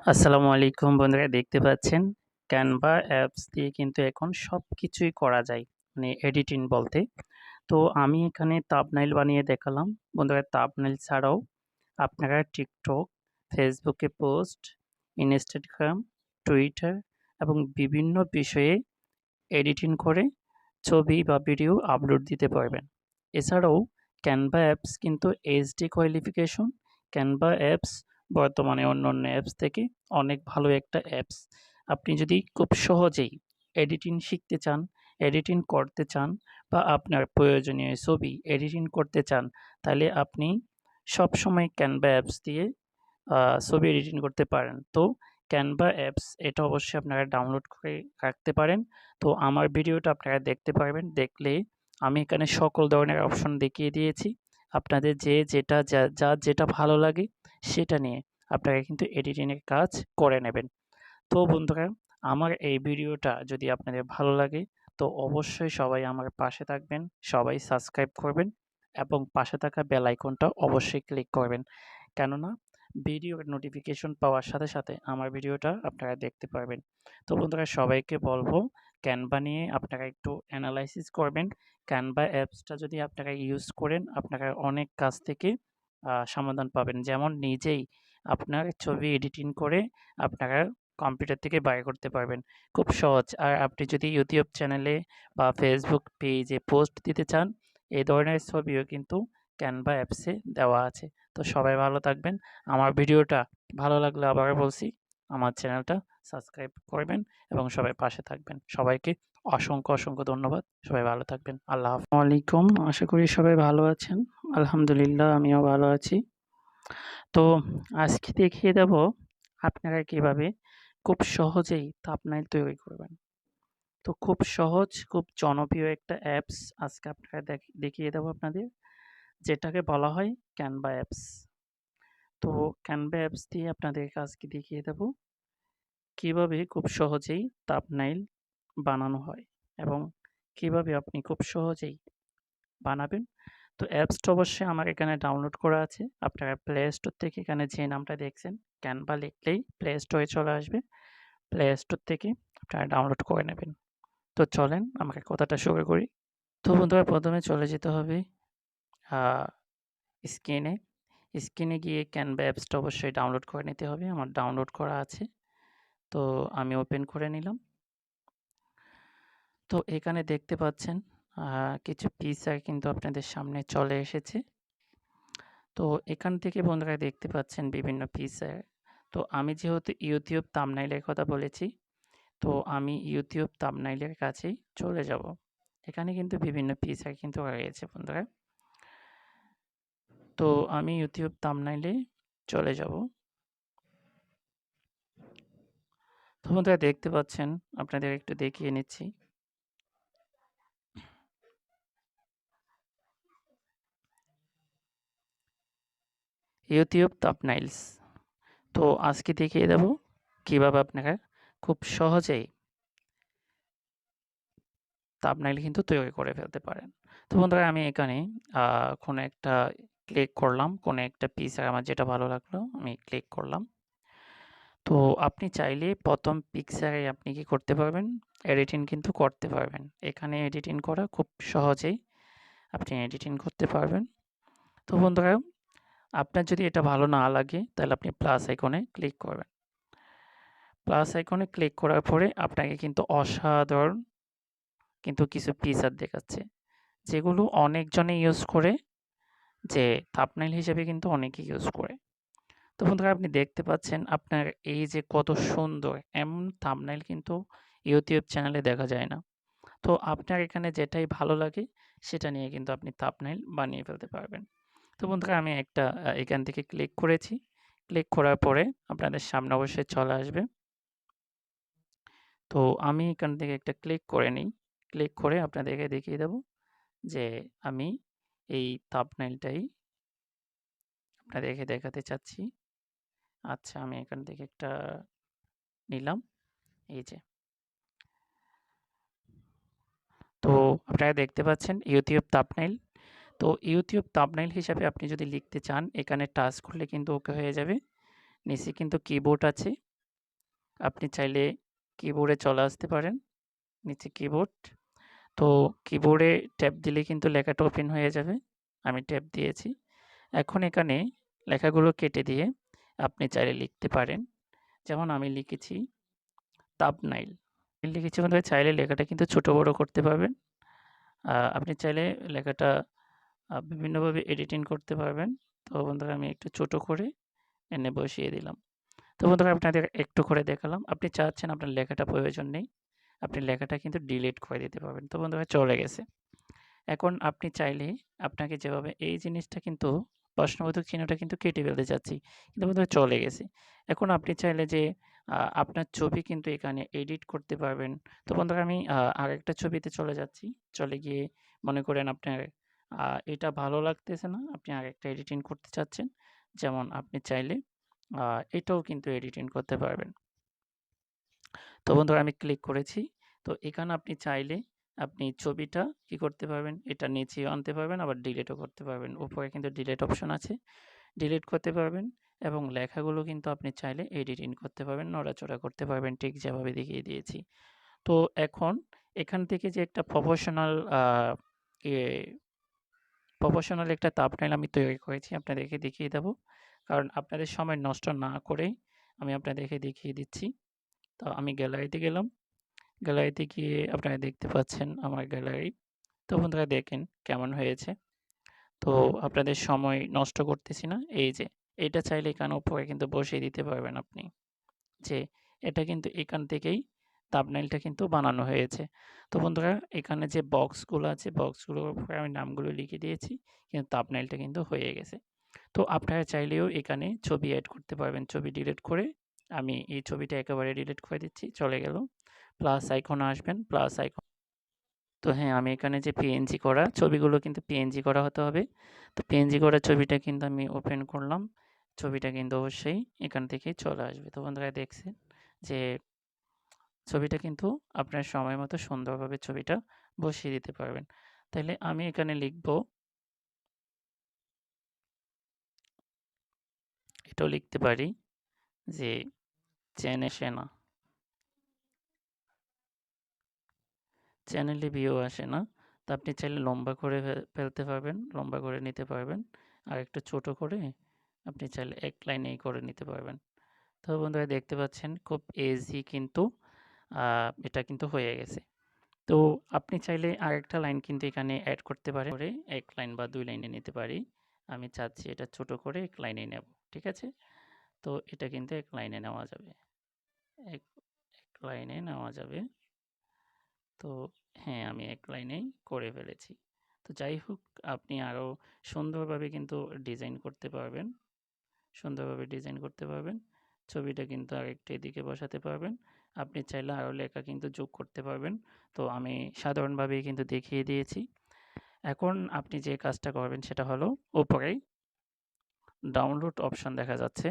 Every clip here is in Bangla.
আসসালামু আলাইকুম বন্ধুরা, দেখতে পাচ্ছেন ক্যানভা অ্যাপস দিয়ে কিন্তু এখন সব কিছুই করা যায়, মানে এডিটিং বলতে। তো আমি এখানে থাম্বনেইল বানিয়ে দেখালাম। বন্ধুরা, থাম্বনেইল ছাড়াও আপনারা টিকটক, ফেসবুকে পোস্ট, ইনস্টাগ্রাম, টুইটার এবং বিভিন্ন বিষয়ে এডিটিং করে ছবি বা ভিডিও আপলোড দিতে পারবেন। এছাড়াও ক্যানভা অ্যাপস কিন্তু এইচডি কোয়ালিফিকেশন। ক্যানভা অ্যাপস বর্তমানে অন্যান্য অ্যাপস থেকে অনেক ভালো একটা অ্যাপস। আপনি যদি খুব সহজেই এডিটিং শিখতে চান, এডিটিং করতে চান বা আপনার প্রয়োজনীয় ছবি এডিটিং করতে চান, তাহলে আপনি সবসময় ক্যানভা অ্যাপস দিয়ে ছবি এডিটিং করতে পারেন। তো ক্যানভা অ্যাপস এটা অবশ্যই আপনারা ডাউনলোড করে রাখতে পারেন। তো আমার ভিডিওটা আপনারা দেখতে পারবেন। দেখলে আমি এখানে সকল ধরনের অপশন দেখিয়ে দিয়েছি। আপনাদের যার যেটা ভালো লাগে সেটা নিয়ে আপনারা কিন্তু এডিটিংয়ের কাজ করে নেবেন। তো বন্ধুরা, আমার এই ভিডিওটা যদি আপনাদের ভালো লাগে তো অবশ্যই সবাই আমার পাশে থাকবেন, সবাই সাবস্ক্রাইব করবেন এবং পাশে থাকা বেল আইকনটা অবশ্যই ক্লিক করবেন। কেননা ভিডিওর নোটিফিকেশন পাওয়ার সাথে সাথে আমার ভিডিওটা আপনারা দেখতে পারবেন। তো বন্ধুরা, সবাইকে বলবো ক্যানভা নিয়ে আপনারা একটু অ্যানালাইসিস করবেন। ক্যানভা অ্যাপসটা যদি আপনারা ইউজ করেন, আপনারা অনেক কাজ থেকে সমাধান পাবেন। যেমন নিজেই আপনার ছবি এডিটিং করে আপনারা কম্পিউটার থেকে বাইর করতে পারবেন। খুব সহজ। আর আপনি যদি ইউটিউব চ্যানেলে বা ফেসবুক পেজে পোস্ট দিতে চান, এই ধরনের ছবিও কিন্তু ক্যানভা অ্যাপসে দেওয়া আছে। তো সবাই ভালো থাকবেন। আমার ভিডিওটা ভালো লাগলে আবারও বলছি, আমার চ্যানেলটা সাবস্ক্রাইব করবেন এবং সবাই পাশে থাকবেন। সবাইকে অসংখ্য ধন্যবাদ। সবাই ভালো থাকবেন। আল্লাহ হাফেজ। আসসালামু আলাইকুম। আশা করি সবাই ভালো আছেন। আলহামদুলিল্লাহ, আমিও ভালো আছি। তো আজকে দেখিয়ে দেব আপনারা কিভাবে খুব সহজেই থাম্বনেইল তৈরি করবেন। তো খুব সহজ, খুব জনপ্রিয় একটা অ্যাপস আজকে আপনারা দেখিয়ে দেব আপনাদের, যেটাকে বলা হয় ক্যানভা অ্যাপস। তো ক্যানভা অ্যাপস দিয়ে আপনাদেরকে আজকে দেখিয়ে দেব কিভাবে খুব সহজেই থাম্বনেইল বানানো হয় এবং কিভাবে আপনি খুব সহজেই বানাবেন। তো অ্যাপসটা অবশ্যই আমার এখানে ডাউনলোড করা আছে। আপনারা প্লে স্টোর থেকে এখানে যে নামটা দেখছেন ক্যানভা লিখলেই প্লে স্টোরে চলে আসবে। প্লে স্টোর থেকে আপনারা ডাউনলোড করে নেবেন। তো চলেন আমাকে কথাটা শুরু করি। তো বন্ধুরা, প্রথমে চলে যেতে হবে স্ক্রিনে। স্ক্রিনে গিয়ে ক্যানভা অ্যাপসটা অবশ্যই ডাউনলোড করে নিতে হবে। আমার ডাউনলোড করা আছে। তো আমি ওপেন করে নিলাম। তো এখানে দেখতে পাচ্ছেন কিছু ফিচার কিন্তু আপনাদের সামনে চলে এসেছে। তো এখান থেকে বন্ধুরা দেখতে পাচ্ছেন বিভিন্ন ফিচার। তো আমি যেহেতু ইউটিউব থাম্বনেইলের কথা বলেছি, তো আমি ইউটিউব থাম্বনেইলের কাছেই চলে যাব। এখানে কিন্তু বিভিন্ন ফিচার কিন্তু রয়েছে বন্ধুরা। তো আমি ইউটিউব থাম্বনেইলে চলে যাব। তো বন্ধুরা দেখতে পাচ্ছেন, আপনাদের একটু দেখিয়ে নিচ্ছি। ইউটিউব থাম্বনেইলস। তো আজকে দেখিয়ে দেব কিভাবে আপনারা খুব সহজেই থাম্বনেইল কিন্তু তৈরি করে ফেলতে পারেন। তো বন্ধুরা, আমি এখানে কোনো একটা ক্লিক করলাম, কোনো একটা পিকচার আমার যেটা ভালো লাগলো আমি ক্লিক করলাম। তো আপনি চাইলে প্রথম পিকচারে আপনি কি করতে পারবেন, এডিটিং কিন্তু করতে পারবেন। এখানে এডিটিং করা খুব সহজেই আপনি এডিটিং করতে পারবেন। তো বন্ধুরা, আপনার যদি এটা ভালো না লাগে তাহলে আপনি প্লাস আইকনে ক্লিক করবেন। প্লাস আইকনে ক্লিক করার পরে আপনাকে কিন্তু অসাধারণ কিন্তু কিছু ফিচার দেখাচ্ছে, যেগুলো অনেকজনে ইউজ করে, যে থাম্বনেইল হিসেবে কিন্তু অনেকেই ইউজ করে। তো বন্ধুরা, আপনি দেখতে পাচ্ছেন আপনার এই যে কত সুন্দর এমন থাম্বনেইল কিন্তু ইউটিউব চ্যানেলে দেখা যায় না। তো আপনার এখানে যেটাই ভালো লাগে সেটা নিয়ে কিন্তু আপনি থাম্বনেইল বানিয়ে ফেলতে পারবেন। তো বন্ধুরা, আমি একটা এখান থেকে ক্লিক করেছি। ক্লিক করার পরে আপনাদের সামনে অবশ্যই চলে আসবে। তো আমি এখান থেকে একটা ক্লিক করে নিই। ক্লিক করে আপনাদেরকে দেখিয়ে দেব যে আমি এই থাম্বনেইলটাই আপনাদেরকে দেখাতে চাচ্ছি। আচ্ছা, আমি এখান থেকে একটা নিলাম, এই যে। তো আপনারা দেখতে পাচ্ছেন ইউটিউব থাম্বনেইল। তো ইউটিউব থাম্বনেইল হিসাবে আপনি যদি লিখতে চান, এখানে টাচ করলে কিন্তু ওকে হয়ে যাবে। নিচে কিন্তু কিবোর্ড আছে, আপনি চাইলে কিবোর্ডে চলে আসতে পারেন, নিচে কিবোর্ড। তো কিবোর্ডে ট্যাব দিলে কিন্তু লেখাটা ওপেন হয়ে যাবে। আমি ট্যাব দিয়েছি। এখন এখানে লেখাগুলো কেটে দিয়ে আপনি চাইলে লিখতে পারেন। যেমন আমি লিখেছি থাম্বনেইল। লিখেছি বন্ধুরা, চাইলে লেখাটা কিন্তু ছোট বড় করতে পারবেন। আপনি চাইলে লেখাটা বিভিন্নভাবে এডিটিং করতে পারবেন। তো বন্ধুরা আমি একটু ছোট করে এনে বসিয়ে দিলাম। তো বন্ধুরা আপনাদের একটু করে দেখালাম। আপনি চাচ্ছেন আপনার লেখাটা প্রয়োজন নেই, আপনি লেখাটা কিন্তু ডিলিট করে দিতে পারবেন। তো বন্ধুরা চলে গেছে। এখন আপনি চাইলে আপনাকে যেভাবে এই জিনিসটা কিন্তু প্রশ্নবোধক চিহ্নটা কিন্তু কেটে ফেলতে চাচ্ছি। কিন্তু বন্ধুরা চলে গেছে। এখন আপনি চাইলে যে আপনার ছবি কিন্তু এখানে এডিট করতে পারবেন। তো বন্ধুরা আমি আরেকটা ছবিতে চলে যাচ্ছি। চলে গিয়ে মনে করেন আপনার এটা ভালো লাগতেছে না, আপনি আরেকটা এডিটিং করতে চাচ্ছেন। যেমন আপনি চাইলে এটাও কিন্তু এডিটিং করতে পারবেন। তো বন্ধুরা আমি ক্লিক করেছি। তো এখানে আপনি চাইলে আপনি ছবিটা কি করতে পারবেন, এটা নিচেও আনতে পারবেন, আবার ডিলিটও করতে পারবেন। উপরে কিন্তু ডিলিট অপশন আছে, ডিলিট করতে পারবেন এবং লেখাগুলো কিন্তু আপনি চাইলে এডিটিং করতে পারবেন, নড়াচড়া করতে পারবেন, ঠিক যেভাবে দেখিয়ে দিয়েছি। তো এখন এখান থেকে যে একটা প্রফেশনাল একটা থাম্বনেইল আমি তৈরি করেছি, আপনাদেরকে দেখিয়ে দেব। কারণ আপনাদের সময় নষ্ট না করেই আমি আপনাদেরকে দেখিয়ে দিচ্ছি। তো আমি গ্যালারিতে গেলাম। গ্যালারিতে গিয়ে আপনারা দেখতে পাচ্ছেন আমার গ্যালারি। তো বন্ধুরা দেখেন কেমন হয়েছে। তো আপনাদের সময় নষ্ট করতেছি না। এই যে এটা চাইলে এখানে উপরে কিন্তু বসিয়ে দিতে পারবেন আপনি। যে এটা কিন্তু এখান থেকেই থাম্বনেইলটা কিন্তু বানানো হয়েছে। তো বন্ধুরা এখানে যে বক্সগুলো আছে, বক্সগুলোর উপরে আমি নামগুলো লিখে দিয়েছি। কিন্তু থাম্বনেইলটা কিন্তু হয়ে গেছে। তো আপনারা চাইলেও এখানে ছবি এড করতে পারবেন। ছবি ডিলিট করে আমি এই ছবিটা একেবারে ডিলিট করে দিচ্ছি। চলে গেল। প্লাস আইকনে আসবেন, প্লাস আইকন। তো হ্যাঁ, আমি এখানে যে পিএনজি করা ছবিগুলো কিন্তু পিএনজি করা হতে হবে। তো পিএনজি করা ছবিটা কিন্তু আমি ওপেন করলাম। ছবিটা কিন্তু অবশ্যই এখান থেকেই চলে আসবে। তো বন্ধুরা দেখছেন যে ছবিটা কিন্তু আপনার সময় মতো সুন্দরভাবে ছবিটা বসিয়ে দিতে পারবেন। তাইলে আমি এখানে লিখব, এটাও লিখতে পারি যে চ্যানেল আসে না, চ্যানেলে ভিউ আসে না। তো আপনি চাইলে লম্বা করে ফেলতে পারবেন, লম্বা করে নিতে পারবেন। আর একটু ছোট করে আপনি চাইলে এক লাইনেই করে নিতে পারবেন। তো বন্ধুরা দেখতে পাচ্ছেন খুব ইজি কিন্তু এটা কিন্তু হয়ে গেছে। তো আপনি চাইলে আরেকটা লাইন কিন্তু এখানে এড করতে পারেন, করে ১ লাইন বা ২ লাইনে নিতে পারি। আমি চাচ্ছি এটা ছোট করে ১ লাইনে নেব। ঠিক আছে? তো এটা কিন্তু ১ লাইনে নেওয়া যাবে। ১ লাইনে নেওয়া যাবে। তো হ্যাঁ, আমি ১ লাইনেই করে ফেলেছি। তো যাই হোক, আপনি আরও সুন্দরভাবে কিন্তু ডিজাইন করতে পারবেন। সুন্দরভাবে ডিজাইন করতে পারবেন। ছবিটা কিন্তু আরেকটু এদিকে বসাতে পারবেন। আপনি চাইলে আরও লেখা কিন্তু যোগ করতে পারবেন। তো আমি সাধারণভাবেই কিন্তু দেখিয়ে দিয়েছি। এখন আপনি যে কাজটা করবেন সেটা হলো উপরেই ডাউনলোড অপশন দেখা যাচ্ছে।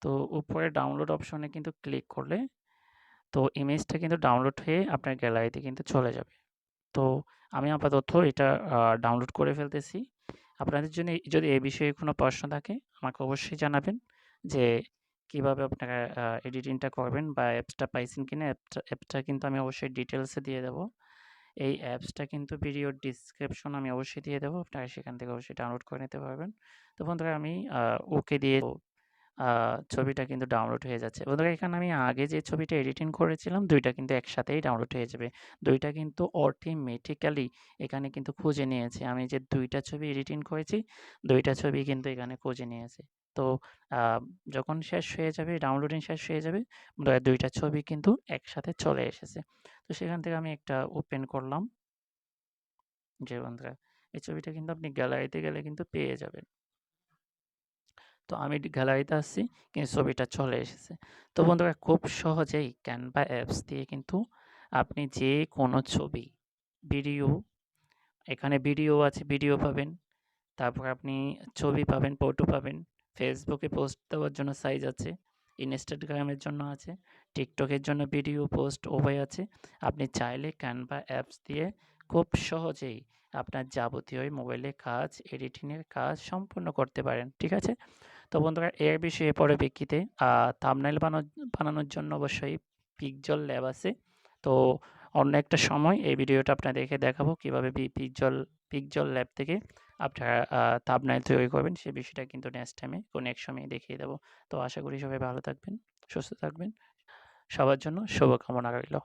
তো উপরে ডাউনলোড অপশনে কিন্তু ক্লিক করলে তো ইমেজটা কিন্তু ডাউনলোড হয়ে আপনার গ্যালারিতে কিন্তু চলে যাবে। তো আমি আপাতত এটা ডাউনলোড করে ফেলতেছি। আপনাদের জন্য যদি এ বিষয়ে কোনো প্রশ্ন থাকে আমাকে অবশ্যই জানাবেন যে কিভাবে আপনারা এডিটিংটা করবেন বা অ্যাপসটা পাইছেন কিনা। অ্যাপসটা কিন্তু আমি অবশ্যই ডিটেইলসে দিয়ে দেব। এই অ্যাপসটা কিন্তু ভিডিওর ডেসক্রিপশন আমি অবশ্যই দিয়ে দেব। আপনারা সেখান থেকে অবশ্যই ডাউনলোড করে নিতে পারবেন। তো বন্ধুরা আমি ওকে দিয়ে আ ছবিটা কিন্তু ডাউনলোড হয়ে যাচ্ছে। বন্ধুরা এখানে আমি আগে যে ছবিটা এডিটিং করেছিলাম ২ টা কিন্তু একসাথেই ডাউনলোড হয়ে যাবে। ২ টা কিন্তু অটোমেটিক্যালি এখানে কিন্তু খুঁজে নিয়েছে। আমি যে ২ টা ছবি এডিটিং করেছি, ২ টা ছবি কিন্তু এখানে খুঁজে নিয়েছে। তো আ যখন শেষ হয়ে যাবে, ডাউনলোডিং শেষ হয়ে যাবে, ২ টা ছবি কিন্তু একসাথে চলে এসেছে। তো সেখান থেকে আমি একটা ওপেন করলাম। যে বন্ধুরা এই ছবিটা কিন্তু আপনি গ্যালারিতে গেলে কিন্তু পেয়ে যাবেন। তো আমি গ্যালারিতে আসছি, কিন্তু ছবিটা চলে এসেছে। তো বন্ধুরা খুব সহজেই ক্যানভা অ্যাপস দিয়ে কিন্তু আপনি যে কোনো ছবি, ভিডিও, এখানে ভিডিও আছে, ভিডিও পাবেন। তারপর আপনি ছবি পাবেন, ফটো পাবেন। ফেসবুকে পোস্ট দেওয়ার জন্য সাইজ আছে। ইনস্টাগ্রামের জন্য আছে। টিকটকের জন্য ভিডিও পোস্ট উভয় আছে। আপনি চাইলে ক্যানভা অ্যাপস দিয়ে খুব সহজেই আপনার যাবতীয় মোবাইলে কাজ, এডিটিংয়ের কাজ সম্পূর্ণ করতে পারেন। ঠিক আছে? তো বন্ধুরা এর বিষয়ে পরবর্তীতে থাম্বনেইল বানানোর জন্য অবশ্যই পিক্সেল ল্যাব আছে। তো অন্য একটা সময় এই ভিডিওটা আপনাদেরকে দেখাবো কিভাবে পিক্সেল ল্যাব থেকে আপনারা থাম্বনেইল তৈরি করবেন। সেই বিষয়টা কিন্তু নেক্সট টাইমে কোনো এক সময় দেখিয়ে দেবো। তো আশা করি সবাই ভালো থাকবেন, সুস্থ থাকবেন। সবার জন্য শুভকামনা রইল।